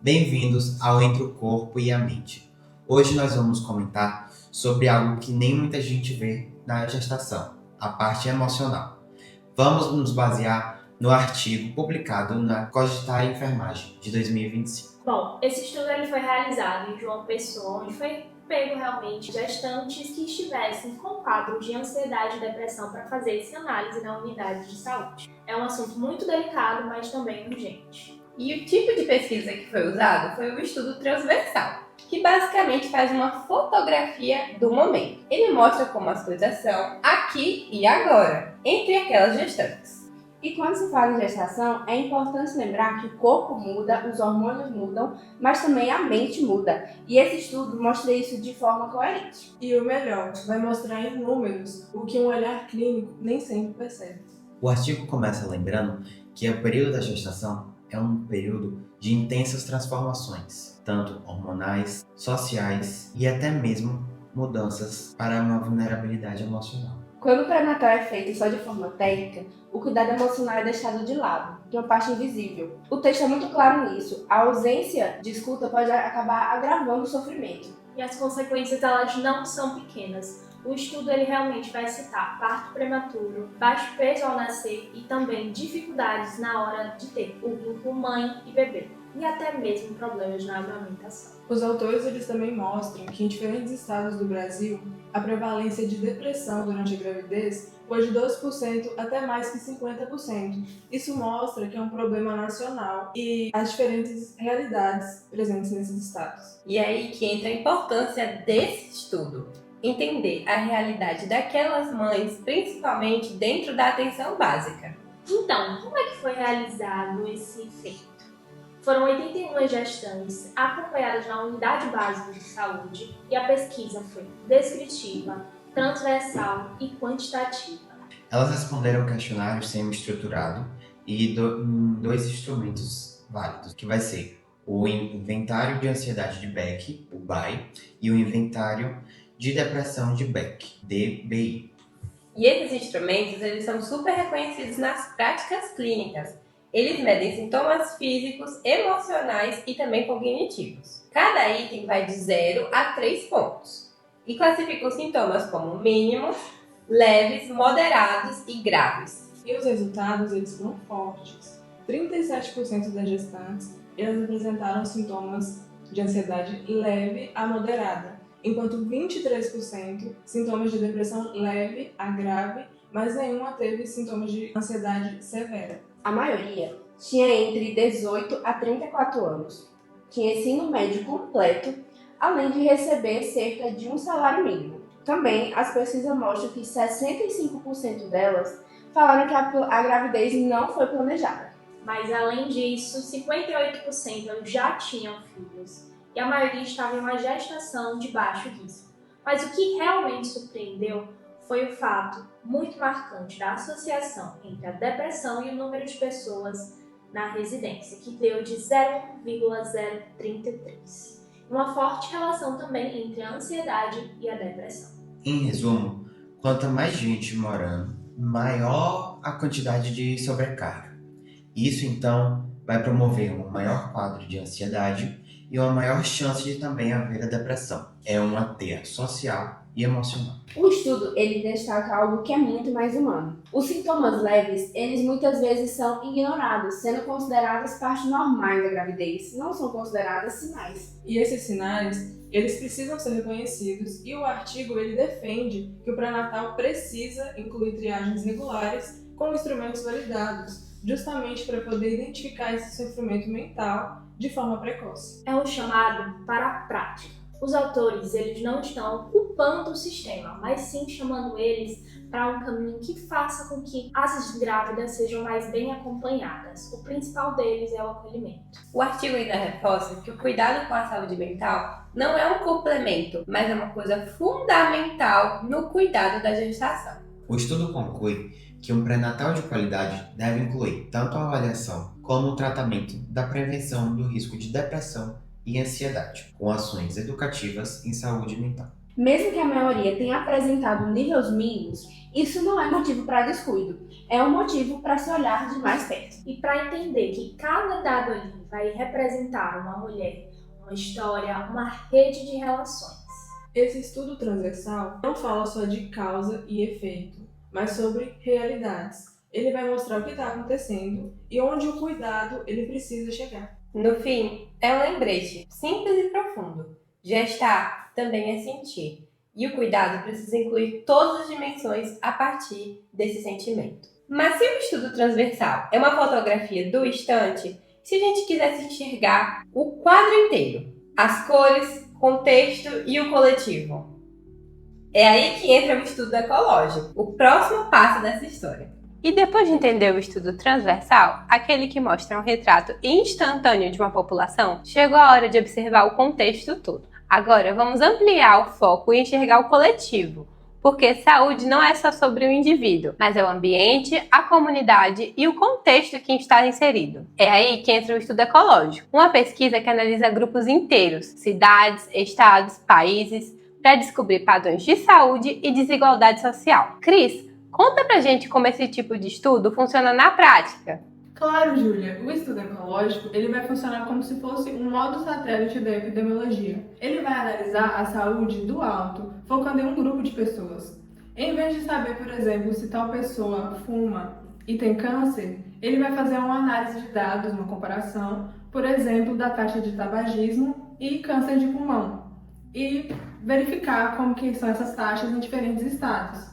Bem-vindos ao Entre o Corpo e a Mente. Hoje nós vamos comentar sobre algo que nem muita gente vê na gestação, a parte emocional. Vamos nos basear no artigo publicado na Cogitar Enfermagem de 2025. Bom, esse estudo ele foi realizado em João Pessoa, onde foi pego realmente gestantes que estivessem com quadros de ansiedade e depressão para fazer essa análise na unidade de saúde. É um assunto muito delicado, mas também urgente. E o tipo de pesquisa que foi usado foi o estudo transversal, que basicamente faz uma fotografia do momento. Ele mostra como as coisas são aqui e agora, entre aquelas gestantes. E quando se fala em gestação, é importante lembrar que o corpo muda, os hormônios mudam, mas também a mente muda. E esse estudo mostra isso de forma coerente. E o melhor, vai mostrar em números o que um olhar clínico nem sempre percebe. O artigo começa lembrando que o período da gestação é um período de intensas transformações, tanto hormonais, sociais e até mesmo mudanças para uma vulnerabilidade emocional. Quando o pré-natal é feito só de forma técnica, o cuidado emocional é deixado de lado, de uma parte invisível. O texto é muito claro nisso. A ausência de escuta pode acabar agravando o sofrimento. E as consequências elas não são pequenas. O estudo ele realmente vai citar parto prematuro, baixo peso ao nascer e também dificuldades na hora de ter o vínculo mãe e bebê, e até mesmo problemas na amamentação. Os autores eles também mostram que em diferentes estados do Brasil, a prevalência de depressão durante a gravidez foi de 12% até mais que 50%. Isso mostra que é um problema nacional e as diferentes realidades presentes nesses estados. E aí que entra a importância desse estudo. Entender a realidade daquelas mães, principalmente dentro da atenção básica. Então, como é que foi realizado esse feito? Foram 81 gestantes acompanhadas na unidade básica de saúde e a pesquisa foi descritiva, transversal e quantitativa. Elas responderam o questionário semi-estruturado e dois instrumentos válidos, que vai ser o Inventário de Ansiedade de Beck, o BAI, e o Inventário de Depressão de Beck, DBI. E esses instrumentos eles são super reconhecidos nas práticas clínicas. Eles medem sintomas físicos, emocionais e também cognitivos. Cada item vai de 0 a 3 pontos e classifica os sintomas como mínimos, leves, moderados e graves. E os resultados eles foram fortes. 37% das gestantes elas apresentaram sintomas de ansiedade leve a moderada, enquanto 23% sintomas de depressão leve a grave, mas nenhuma teve sintomas de ansiedade severa. A maioria tinha entre 18 a 34 anos, tinha ensino médio completo, além de receber cerca de um salário mínimo. Também, as pesquisas mostram que 65% delas falaram que a gravidez não foi planejada. Mas, além disso, 58% já tinham filhos e a maioria estava em uma gestação de baixo risco. Mas o que realmente surpreendeu foi o fato muito marcante da associação entre a depressão e o número de pessoas na residência, que deu de 0,033. Uma forte relação também entre a ansiedade e a depressão. Em resumo, quanto mais gente morando, maior a quantidade de sobrecarga. Isso, então, vai promover um maior quadro de ansiedade e uma maior chance de também haver a depressão. É uma teia social e emocional. O estudo ele destaca algo que é muito mais humano. Os sintomas leves, eles muitas vezes são ignorados, sendo considerados parte normais da gravidez, não são consideradas sinais. E esses sinais, eles precisam ser reconhecidos e o artigo ele defende que o pré-natal precisa incluir triagens regulares com instrumentos validados, justamente para poder identificar esse sofrimento mental de forma precoce. É um chamado para a prática. Os autores eles não estão culpando o sistema, mas sim chamando eles para um caminho que faça com que as grávidas sejam mais bem acompanhadas. O principal deles é o acolhimento. O artigo ainda reforça que o cuidado com a saúde mental não é um complemento, mas é uma coisa fundamental no cuidado da gestação. O estudo conclui que um pré-natal de qualidade deve incluir tanto a avaliação como o tratamento da prevenção do risco de depressão e ansiedade, com ações educativas em saúde mental. Mesmo que a maioria tenha apresentado níveis mínimos, Isso não é motivo para descuido, é um motivo para se olhar de mais perto. E para entender que cada dado ali vai representar uma mulher, uma história, uma rede de relações. Esse estudo transversal não fala só de causa e efeito, mas sobre realidades. Ele vai mostrar o que está acontecendo e onde o cuidado ele precisa chegar. No fim, é um lembrete simples e profundo. Gestar também é sentir. E o cuidado precisa incluir todas as dimensões a partir desse sentimento. Mas se o estudo transversal é uma fotografia do instante, se a gente quisesse enxergar o quadro inteiro, as cores, contexto e o coletivo, é aí que entra o estudo ecológico, o próximo passo dessa história. E depois de entender o estudo transversal, aquele que mostra um retrato instantâneo de uma população, chegou a hora de observar o contexto todo. Agora vamos ampliar o foco e enxergar o coletivo, porque saúde não é só sobre o indivíduo, mas é o ambiente, a comunidade e o contexto que está inserido. É aí que entra o estudo ecológico, uma pesquisa que analisa grupos inteiros, cidades, estados, países, para descobrir padrões de saúde e desigualdade social. Cris, conta pra gente como esse tipo de estudo funciona na prática. Claro, Júlia, o estudo ecológico ele vai funcionar como se fosse um modo satélite da epidemiologia. Ele vai analisar a saúde do alto, focando em um grupo de pessoas. Em vez de saber, por exemplo, se tal pessoa fuma e tem câncer, ele vai fazer uma análise de dados, uma comparação, por exemplo, da taxa de tabagismo e câncer de pulmão, e verificar como que são essas taxas em diferentes estados.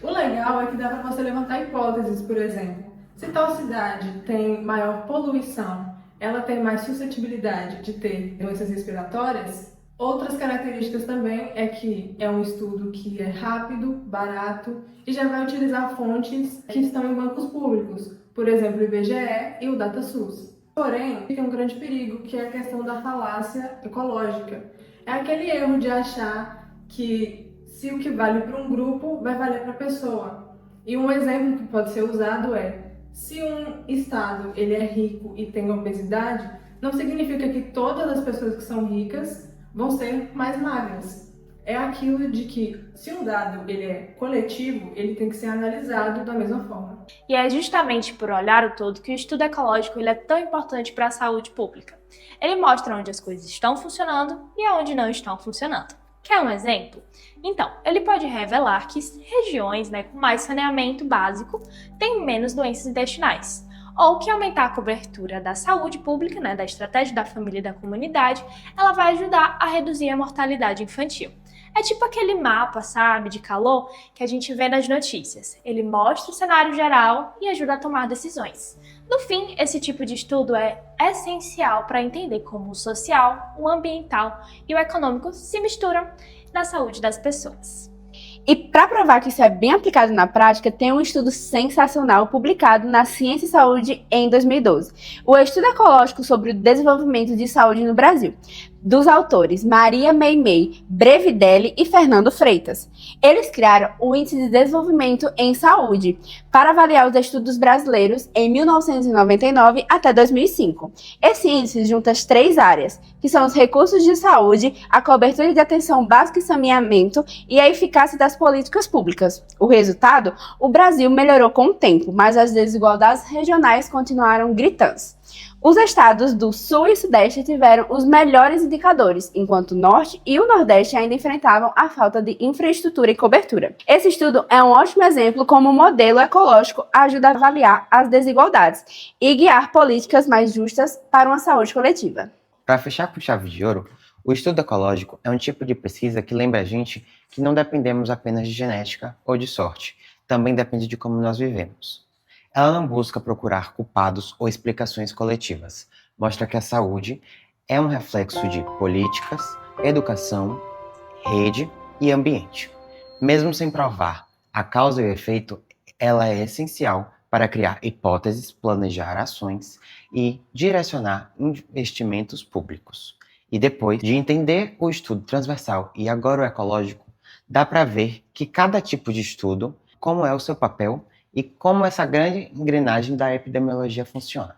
O legal é que dá para você levantar hipóteses, por exemplo. Se tal cidade tem maior poluição, ela tem mais suscetibilidade de ter doenças respiratórias? Outras características também é que é um estudo que é rápido, barato e já vai utilizar fontes que estão em bancos públicos, por exemplo, o IBGE e o DataSUS. Porém, tem um grande perigo, que é a questão da falácia ecológica. É aquele erro de achar que se o que vale para um grupo vai valer para a pessoa. E um exemplo que pode ser usado é: se um estado ele é rico e tem obesidade, não significa que todas as pessoas que são ricas vão ser mais magras. É aquilo de que se um dado ele é coletivo, ele tem que ser analisado da mesma forma. E é justamente por olhar o todo que o estudo ecológico ele é tão importante para a saúde pública. Ele mostra onde as coisas estão funcionando e onde não estão funcionando. Quer um exemplo? Então, ele pode revelar que regiões com mais saneamento básico têm menos doenças intestinais, ou que aumentar a cobertura da saúde pública, da estratégia da família e da comunidade, ela vai ajudar a reduzir a mortalidade infantil. É tipo aquele mapa, de calor que a gente vê nas notícias. Ele mostra o cenário geral e ajuda a tomar decisões. No fim, esse tipo de estudo é essencial para entender como o social, o ambiental e o econômico se misturam na saúde das pessoas. E para provar que isso é bem aplicado na prática, tem um estudo sensacional publicado na Ciência e Saúde em 2012. O estudo ecológico sobre o desenvolvimento de saúde no Brasil, dos autores Maria Meimei Brevidelli e Fernando Freitas. Eles criaram o Índice de Desenvolvimento em Saúde para avaliar os estudos brasileiros em 1999 até 2005. Esse índice junta as 3 áreas, que são os recursos de saúde, a cobertura de atenção básica e saneamento e a eficácia das políticas públicas. O resultado? O Brasil melhorou com o tempo, mas as desigualdades regionais continuaram gritantes. Os estados do Sul e Sudeste tiveram os melhores indicadores, enquanto o Norte e o Nordeste ainda enfrentavam a falta de infraestrutura e cobertura. Esse estudo é um ótimo exemplo como o modelo ecológico ajuda a avaliar as desigualdades e guiar políticas mais justas para uma saúde coletiva. Para fechar com chave de ouro, o estudo ecológico é um tipo de pesquisa que lembra a gente que não dependemos apenas de genética ou de sorte, também depende de como nós vivemos. Ela não busca procurar culpados ou explicações coletivas. Mostra que a saúde é um reflexo de políticas, educação, rede e ambiente. Mesmo sem provar a causa e o efeito, ela é essencial para criar hipóteses, planejar ações e direcionar investimentos públicos. E depois de entender o estudo transversal e agora o ecológico, dá para ver que cada tipo de estudo, como é o seu papel, e como essa grande engrenagem da epidemiologia funciona.